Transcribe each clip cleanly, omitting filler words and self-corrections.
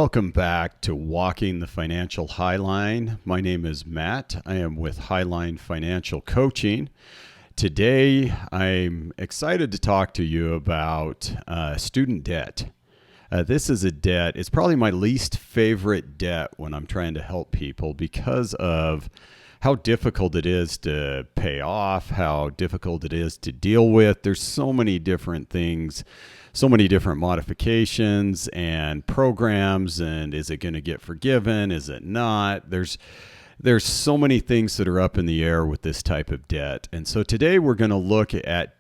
Welcome back to Walking the Financial Highline. My name is Matt. I am with Highline Financial Coaching. Today, I'm excited to talk to you about student debt. This is a debt. It's probably my least favorite debt when I'm trying to help people because of how difficult it is to pay off, how difficult it is to deal with. There's so many different things, so many different modifications and programs, and is it going to get forgiven? Is it not? There's so many things that are up in the air with this type of debt. And so today we're going to look at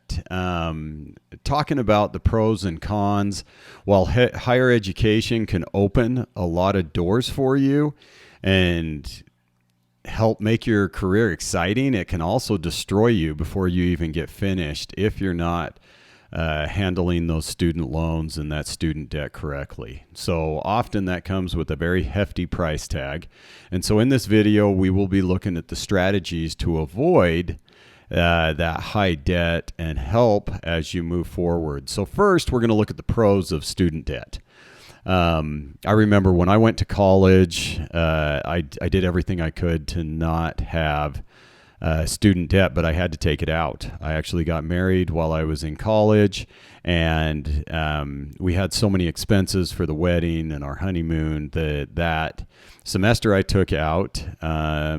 talking about the pros and cons. While higher education can open a lot of doors for you and help make your career exciting, it can also destroy you before you even get finished if you're not handling those student loans and that student debt correctly. So often that comes with a very hefty price tag. And so in this video, we will be looking at the strategies to avoid that high debt and help as you move forward. So first, we're going to look at the pros of student debt. I remember when I went to college, I did everything I could to not have student debt, but I had to take it out. I actually got married while I was in college, and we had so many expenses for the wedding and our honeymoon that semester I took out a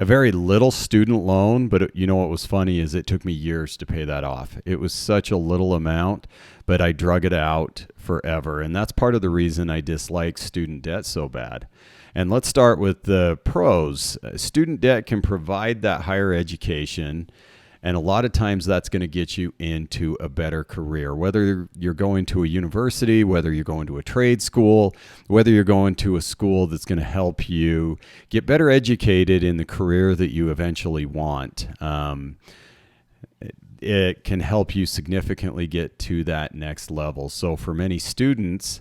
very little student loan, but you know what was funny is it took me years to pay that off. It was such a little amount, but I drug it out forever, and that's part of the reason I dislike student debt so bad. And let's start with the pros. Student debt can provide that higher education, and a lot of times that's going to get you into a better career. Whether you're going to a university, whether you're going to a trade school, whether you're going to a school that's going to help you get better educated in the career that you eventually want. It can help you significantly get to that next level. So for many students,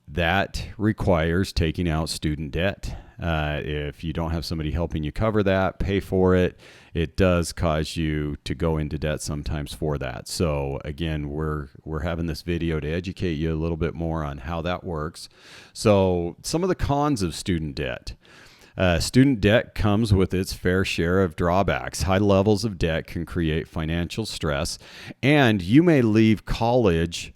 that requires taking out student debt. If you don't have somebody helping you cover that, pay for it, it does cause you to go into debt sometimes for that. So again, we're having this video to educate you a little bit more on how that works. So some of the cons of student debt. Student debt comes with its fair share of drawbacks. High levels of debt can create financial stress, and you may leave college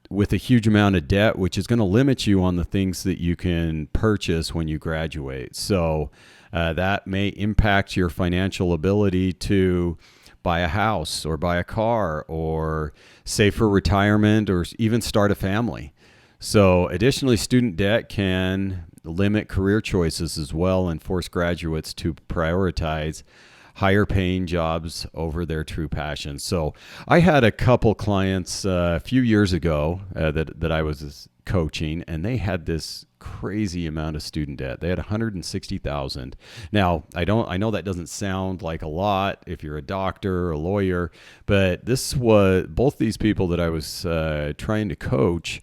with a huge amount of debt, which is going to limit you on the things that you can purchase when you graduate. So that may impact your financial ability to buy a house or buy a car or save for retirement or even start a family. So additionally, student debt can limit career choices as well and force graduates to prioritize higher paying jobs over their true passions. So I had a couple clients a few years ago that I was coaching, and they had this crazy amount of student debt. They had $160,000. Now, I know that doesn't sound like a lot if you're a doctor or a lawyer, but this was both these people that I was trying to coach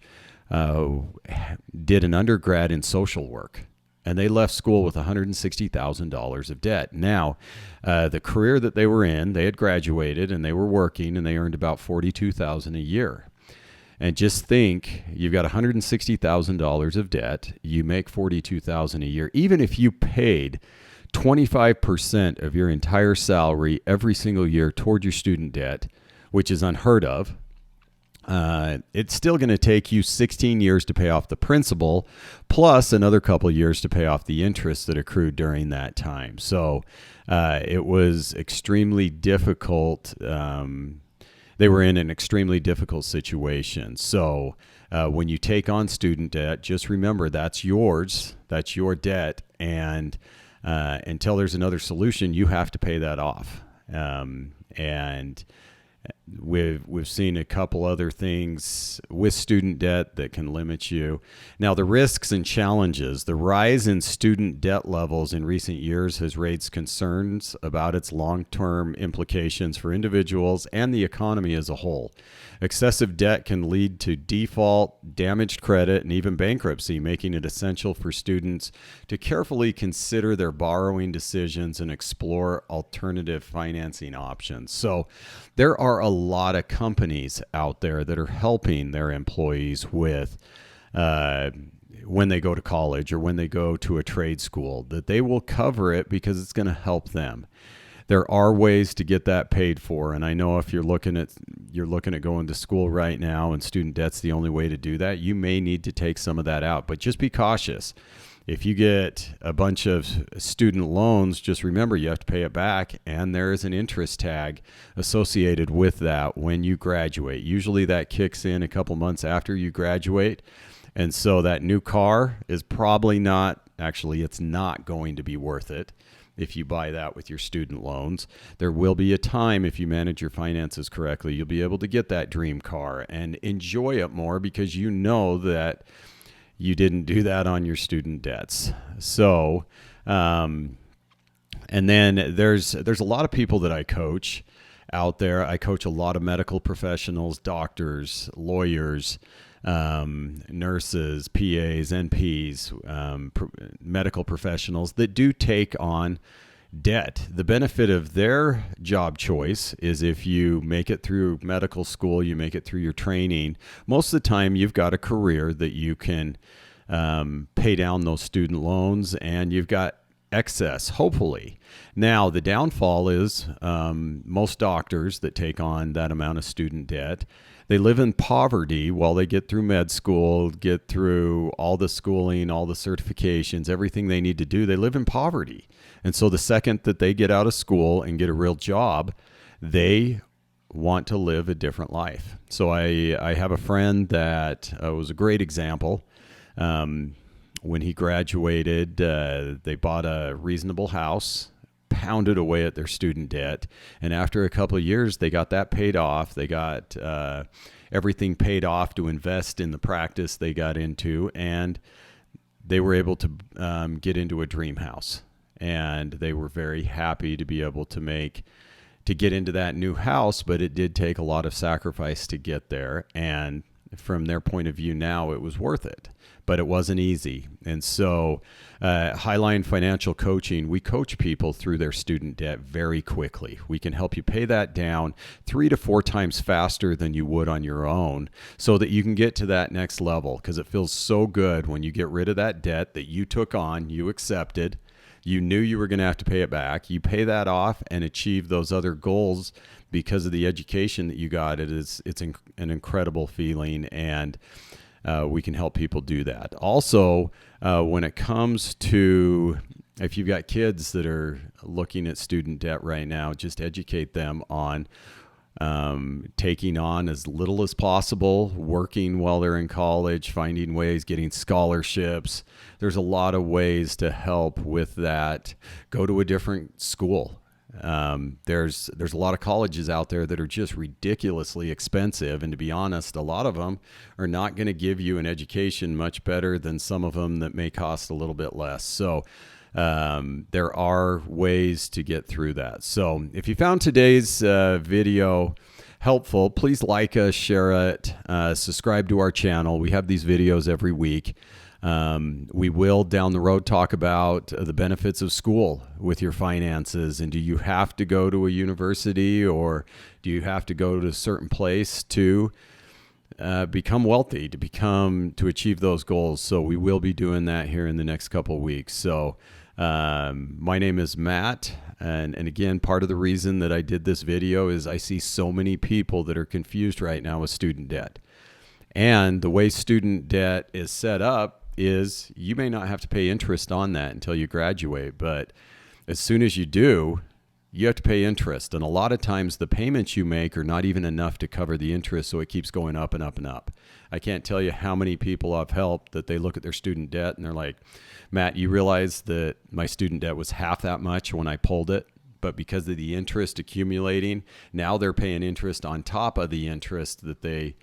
did an undergrad in social work, and they left school with $160,000 of debt. Now, the career that they were in, they had graduated and they were working, and they earned about $42,000 a year. And just think, you've got $160,000 of debt. You make $42,000 a year. Even if you paid 25% of your entire salary every single year toward your student debt, which is unheard of, it's still going to take you 16 years to pay off the principal, plus another couple of years to pay off the interest that accrued during that time. So it was extremely difficult. They were in an extremely difficult situation. So when you take on student debt, just remember that's yours, that's your debt, and until there's another solution, you have to pay that off. And we've seen a couple other things with student debt that can limit you. Now, the risks and challenges. The rise in student debt levels in recent years has raised concerns about its long-term implications for individuals and the economy as a whole. Excessive debt can lead to default, damaged credit, and even bankruptcy, making it essential for students to carefully consider their borrowing decisions and explore alternative financing options. So there are a lot of companies out there that are helping their employees with when they go to college or when they go to a trade school, that they will cover it because it's going to help them. There are ways to get that paid for, and I know if you're looking at going to school right now and student debt's the only way to do that, you may need to take some of that out, but just be cautious. If you get a bunch of student loans, just remember you have to pay it back, and there is an interest tag associated with that when you graduate. Usually that kicks in a couple months after you graduate, and so that new car is probably not, actually it's not going to be worth it if you buy that with your student loans. There will be a time, if you manage your finances correctly, you'll be able to get that dream car and enjoy it more because you know that you didn't do that on your student debts. So, and then there's a lot of people that I coach out there. I coach a lot of medical professionals, doctors, lawyers, nurses, PAs, NPs, medical professionals that do take on debt. The benefit of their job choice is if you make it through medical school, you make it through your training, most of the time you've got a career that you can pay down those student loans, and you've got excess, hopefully. Now, the downfall is most doctors that take on that amount of student debt, they live in poverty while they get through med school, get through all the schooling, all the certifications, everything they need to do. They live in poverty. And so the second that they get out of school and get a real job, they want to live a different life. So I have a friend that was a great example. When he graduated, they bought a reasonable house, pounded away at their student debt, and after a couple of years, they got that paid off. They got everything paid off to invest in the practice they got into, and they were able to get into a dream house. And they were very happy to be able to get into that new house, but it did take a lot of sacrifice to get there. And from their point of view now, it was worth it, but it wasn't easy. And so Highline Financial Coaching, we coach people through their student debt very quickly. We can help you pay that down 3 to 4 times faster than you would on your own so that you can get to that next level, because it feels so good when you get rid of that debt that you took on, you accepted, you knew you were going to have to pay it back. You pay that off and achieve those other goals because of the education that you got. It's an incredible feeling, and we can help people do that. Also, when it comes to, if you've got kids that are looking at student debt right now, just educate them on taking on as little as possible, working while they're in college, finding ways, getting scholarships. There's a lot of ways to help with that. Go to a different school. There's a lot of colleges out there that are just ridiculously expensive, and to be honest, a lot of them are not going to give you an education much better than some of them that may cost a little bit less. So there are ways to get through that. So if you found today's video helpful, please like us, share it, subscribe to our channel. We have these videos every week. We will down the road talk about the benefits of school with your finances, and do you have to go to a university, or do you have to go to a certain place to become wealthy, to achieve those goals. So we will be doing that here in the next couple of weeks. So my name is Matt, and again, part of the reason that I did this video is I see so many people that are confused right now with student debt. And the way student debt is set up is you may not have to pay interest on that until you graduate, but as soon as you do, you have to pay interest. And a lot of times the payments you make are not even enough to cover the interest, so it keeps going up and up and up. I can't tell you how many people I've helped that they look at their student debt and they're like, Matt, you realize that my student debt was half that much when I pulled it, but because of the interest accumulating, now they're paying interest on top of the interest that they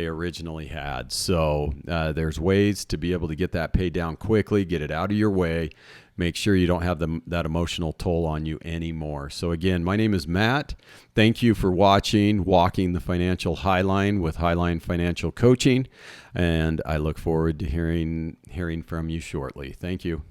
originally had. So there's ways to be able to get that paid down quickly, get it out of your way, make sure you don't have that emotional toll on you anymore. So again, my name is Matt. Thank you for watching Walking the Financial Highline with Highline Financial Coaching, and I look forward to hearing from you shortly. Thank you.